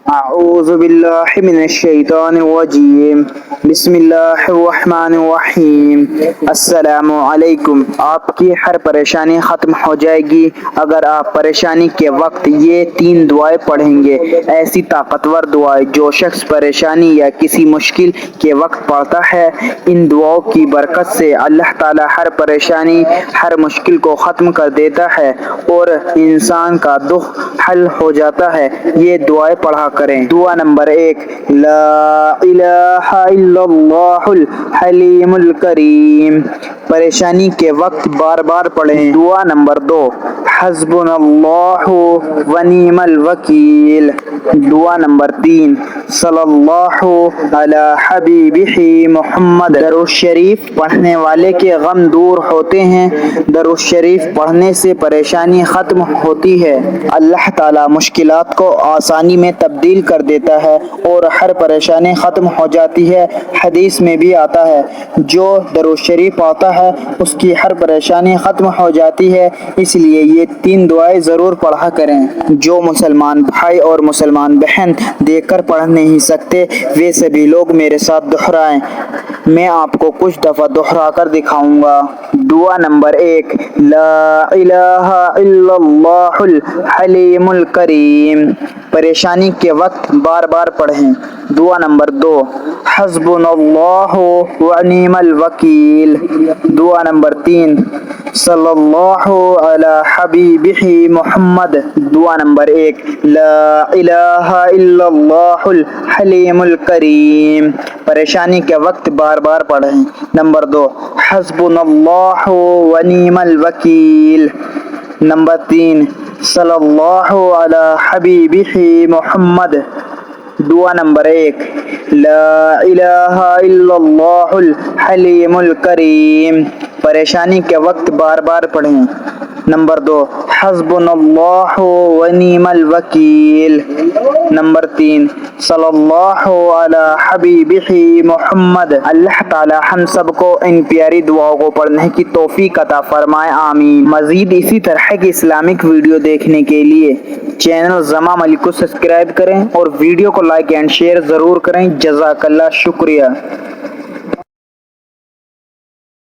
اعوذ باللہ من الشیطان الرجیم بسم اللہ الرحمن الرحیم۔ السلام علیکم۔ آپ کی ہر پریشانی ختم ہو جائے گی اگر آپ پریشانی کے وقت یہ 3 دعائیں پڑھیں گے۔ ایسی طاقتور دعائیں جو شخص پریشانی یا کسی مشکل کے وقت پڑھتا ہے، ان دعاؤں کی برکت سے اللہ تعالی ہر پریشانی، ہر مشکل کو ختم کر دیتا ہے اور انسان کا دکھ حل ہو جاتا ہے۔ یہ دعائیں پڑھا کریں۔ دعا نمبر 1، لا الہ الا اللہ الحلیم الکریم، پریشانی کے وقت بار بار پڑھیں۔ دعا نمبر 2، حسبنا اللہ ونعم الوکیل۔ دعا نمبر 3، صلی اللہ علی حبیبہ محمد۔ درود شریف پڑھنے والے کے غم دور ہوتے ہیں۔ درود شریف پڑھنے سے پریشانی ختم ہوتی ہے۔ اللہ تعالی مشکلات کو آسانی میں تبدیل کر دیتا ہے اور ہر پریشانی ختم ہو جاتی ہے۔ حدیث میں بھی آتا ہے، جو درود شریف پڑھتا ہے اس کی ہر پریشانی ختم ہو جاتی ہے۔ اس لیے یہ 3 دعائیں ضرور پڑھا کریں۔ جو مسلمان بھائی اور مسلمان بہن دیکھ کر پڑھ نہیں سکتے، وہ سبھی لوگ میرے ساتھ دہرائیں۔ میں آپ کو کچھ دفعہ دہرا کر دکھاؤں گا۔ دعا نمبر 1، لا الہ الا اللہ الحلیم الکریم، پریشانی کے وقت بار بار پڑھیں۔ دعا نمبر 2، حسبنا اللہ ونعم الوکیل۔ دعا نمبر 3، صلی اللہ علی حبیبہ محمد۔ دعا نمبر 1، لا الہ الا اللہ الحلیم الکریم، پریشانی کے وقت بار بار پڑھیں۔ نمبر 2، حسبنا اللہ ونعم الوکیل۔ نمبر 3، صلی اللہ علی حبیبہ محمد۔ دعا نمبر 1، لا الہ الا اللہ الحلیم الکریم، پریشانی کے وقت بار بار پڑھیں۔ نمبر 2، حسبنا اللہ ونعم الوکیل۔ نمبر 3، صلی اللہ علی حبیبہ محمد۔ اللہ تعالی ہم سب کو ان پیاری دعاؤں کو پڑھنے کی توفیق عطا فرمائے، آمین۔ مزید اسی طرح کی اسلامک ویڈیو دیکھنے کے لیے چینل زمام علی کو سبسکرائب کریں اور ویڈیو کو لائک اینڈ شیئر ضرور کریں۔ جزاک اللہ، شکریہ۔